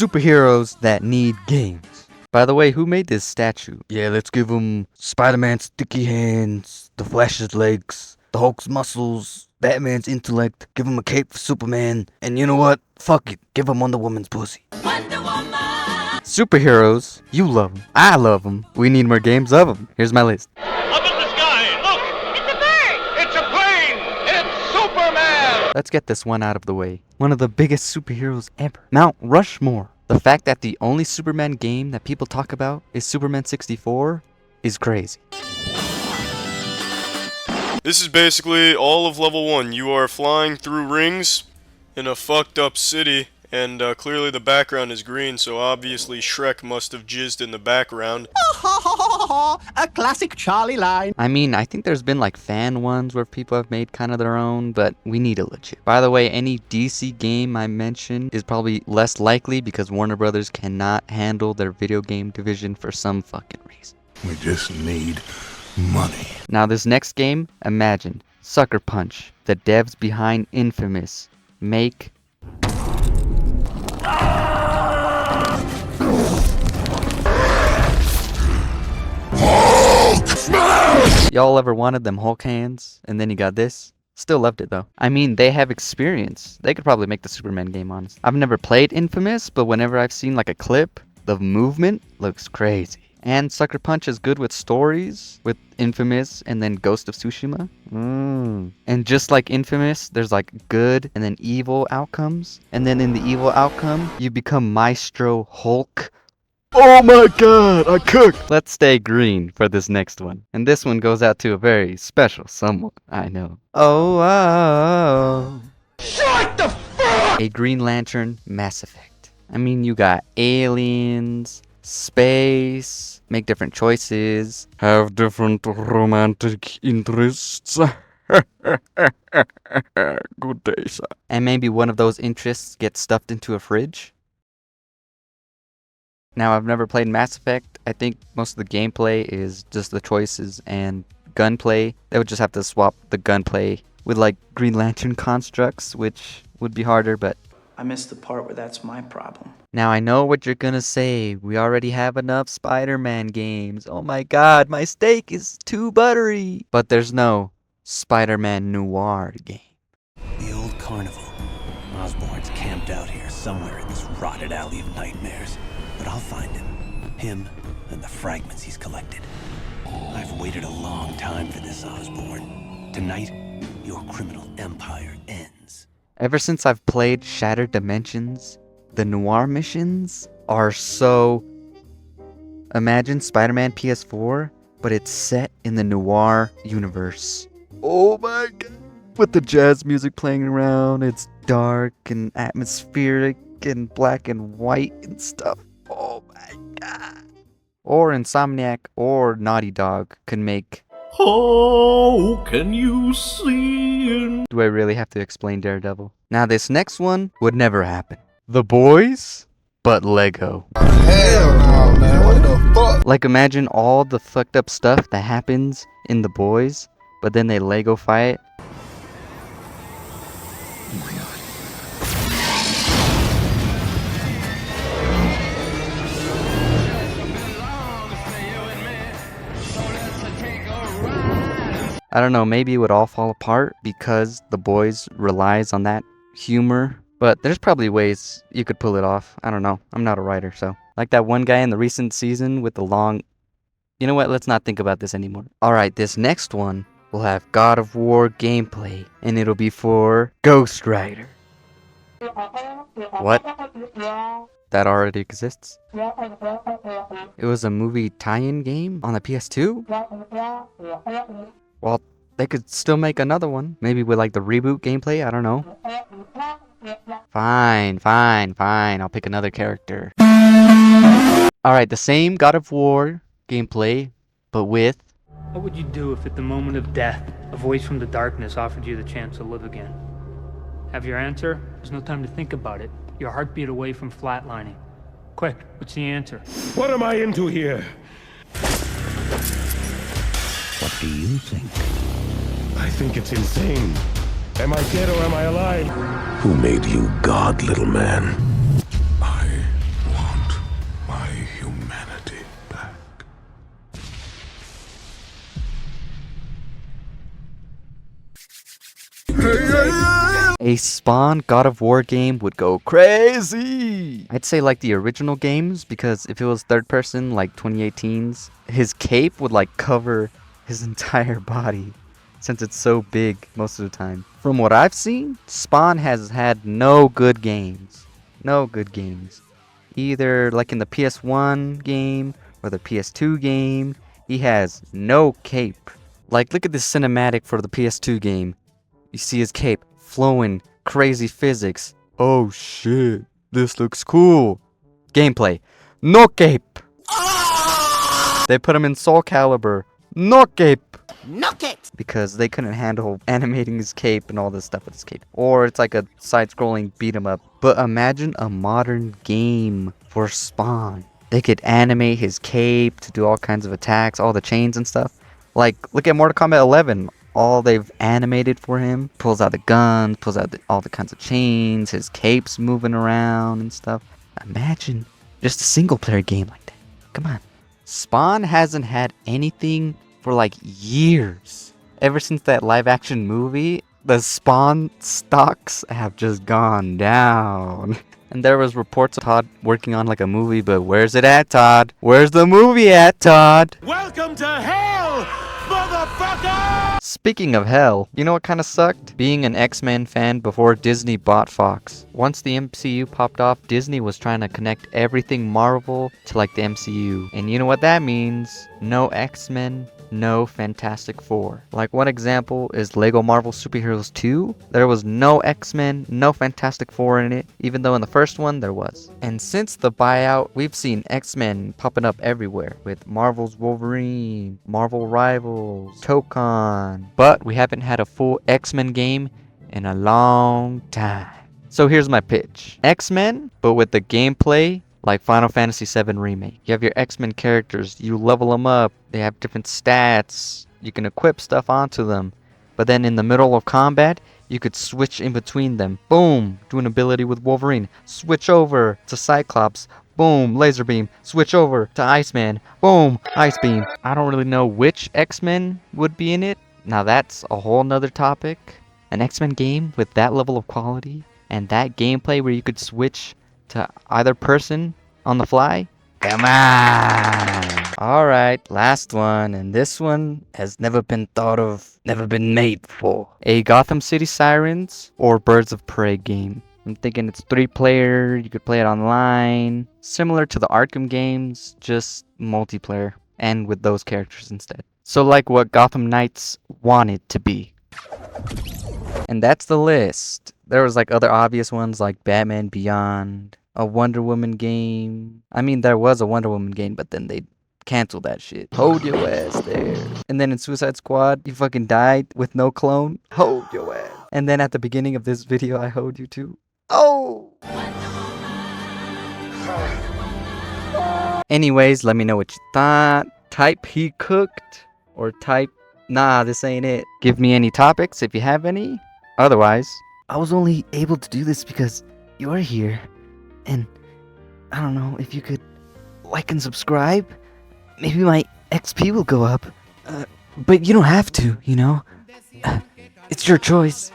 superheroes that need games. By the way, who made this statue? Yeah, let's give him Spider-Man's sticky hands, the Flash's legs, the Hulk's muscles, Batman's intellect, give him a cape for Superman, and you know what? Fuck it, give him Wonder Woman's pussy. Wonder Woman! Superheroes, you love them, I love them, we need more games of them. Here's my list. Up in the sky, look! It's a bird! It's a plane! It's Superman! Let's get this one out of the way. One of the biggest superheroes ever. Mount Rushmore. The fact that the only Superman game that people talk about is Superman 64 is crazy. This is basically all of level 1. You are flying through rings in a fucked up city, and clearly the background is green, so obviously Shrek must have jizzed in the background. A classic Charlie line. I mean, I think there's been like fan ones where people have made kind of their own, but we need a legit. By the way, any DC game I mentioned is probably less likely because Warner Brothers cannot handle their video game division for some fucking reason. We just need money. Now this next game, imagine Sucker Punch, the devs behind Infamous, make Y'all ever wanted them Hulk hands, and then you got this? Still loved it though. I mean, they have experience. They could probably make the Superman game, honest. I've never played Infamous, but whenever I've seen like a clip, the movement looks crazy. And Sucker Punch is good with stories, with Infamous and then Ghost of Tsushima. And just like Infamous, there's like good and then evil outcomes. And then in the evil outcome, you become Maestro Hulk. Oh my god, I cooked! Let's stay green for this next one. And this one goes out to a very special someone, I know. Oh. Shut the fuck! A Green Lantern Mass Effect. I mean, you got aliens, space, make different choices, have different romantic interests. Good day, sir. And maybe one of those interests gets stuffed into a fridge. Now, I've never played Mass Effect. I think most of the gameplay is just the choices and gunplay. They would just have to swap the gunplay with like Green Lantern constructs, which would be harder, but I missed the part where that's my problem. now I know what you're gonna say. We already have enough Spider-Man games. Oh my god, my steak is too buttery. But there's no Spider-Man Noir game. The old carnival. Osborn's camped out here somewhere in this rotted alley of nightmares. But I'll find him. Him and the fragments he's collected. I've waited a long time for this, Osborn. Tonight, your criminal empire ends. Ever since I've played Shattered Dimensions, the Noir missions are so... Imagine Spider-Man PS4, but it's set in the Noir universe. Oh my god. With the jazz music playing around, it's dark and atmospheric and black and white and stuff. Oh my god. Or Insomniac or Naughty Dog could make... How can you see? Do I really have to explain Daredevil? Now this next one would never happen. The Boys, but Lego. Hell no, man. What the fuck? Like imagine all the fucked up stuff that happens in The Boys, but then they Lego-fy it. I don't know, maybe it would all fall apart because The Boys relies on that humor. But there's probably ways you could pull it off. I don't know. I'm not a writer, so. Like that one guy in the recent season with the long... You know what? Let's not think about this anymore. Alright, this next one will have God of War gameplay. And it'll be for Ghost Rider. What? That already exists? It was a movie tie-in game on the PS2? Well, they could still make another one. Maybe with like the reboot gameplay, I don't know. Fine. I'll pick another character. Alright, the same God of War gameplay, but with... What would you do if at the moment of death, a voice from the darkness offered you the chance to live again? Have your answer? There's no time to think about it. Your heartbeat away from flatlining. Quick, what's the answer? What am I into here? What do you think? I think it's insane. Am I dead or am I alive? Who made you God, little man? I A Spawn God of War game would go crazy. I'd say like the original games, because if it was third person like 2018's, his cape would like cover his entire body since it's so big most of the time. From what I've seen, Spawn has had no good games. No good games. Either like in the PS1 game or the PS2 game, he has no cape. Like, look at this cinematic for the PS2 game. You see his cape flowing, crazy physics. Oh shit, this looks cool. Gameplay, no cape. They put him in Soul Calibur, no cape. Knock it! Because they couldn't handle animating his cape and all this stuff with his cape. Or it's like a side-scrolling beat 'em up. But imagine a modern game for Spawn. They could animate his cape to do all kinds of attacks, all the chains and stuff. Like, look at Mortal Kombat 11. All they've animated for him. Pulls out the guns, pulls out all the kinds of chains, his cape's moving around and stuff. Imagine just a single-player game like that. Come on. Spawn hasn't had anything for like years. Ever since that live action movie, the Spawn stocks have just gone down. And there was reports of Todd working on like a movie, but where's it at, Todd? Where's the movie at, Todd? Welcome to hell, motherfucker! Speaking of hell, you know what kind of sucked? Being an X-Men fan before Disney bought Fox. Once the MCU popped off, Disney was trying to connect everything Marvel to like the MCU. And you know what that means? No X-Men, no Fantastic Four. Like one example is Lego Marvel Superheroes 2. There was no X-Men, no Fantastic Four in it, even though in the first one there was. And since the buyout, we've seen X-Men popping up everywhere with Marvel's Wolverine, Marvel Rivals, Tokon. But we haven't had a full X-Men game in a long time. So here's my pitch. X-Men, but with the gameplay like Final Fantasy VII Remake. You have your X-Men characters, you level them up, they have different stats, you can equip stuff onto them. But then in the middle of combat, you could switch in between them. Boom, do an ability with Wolverine. Switch over to Cyclops. Boom, laser beam. Switch over to Iceman. Boom, ice beam. I don't really know which X-Men would be in it. Now that's a whole nother topic. An X-Men game with that level of quality and that gameplay where you could switch to either person on the fly? Come on! Alright, last one, and this one has never been thought of, never been made before. A Gotham City Sirens or Birds of Prey game. I'm thinking it's 3-player, you could play it online. Similar to the Arkham games, just multiplayer, and with those characters instead. So like what Gotham Knights wanted to be. And that's the list. There was like other obvious ones like Batman Beyond, a Wonder Woman game. I mean, there was a Wonder Woman game, but then they canceled that shit. Hold your ass there. And then in Suicide Squad, you fucking died with no clone. Hold your ass. And then at the beginning of this video, I hold you too. Oh! Anyways, let me know what you thought. Type he cooked or type nah, this ain't it. Give me any topics if you have any. Otherwise, I was only able to do this because you're here. And I don't know, if you could like and subscribe, maybe my XP will go up. But you don't have to, you know? It's your choice.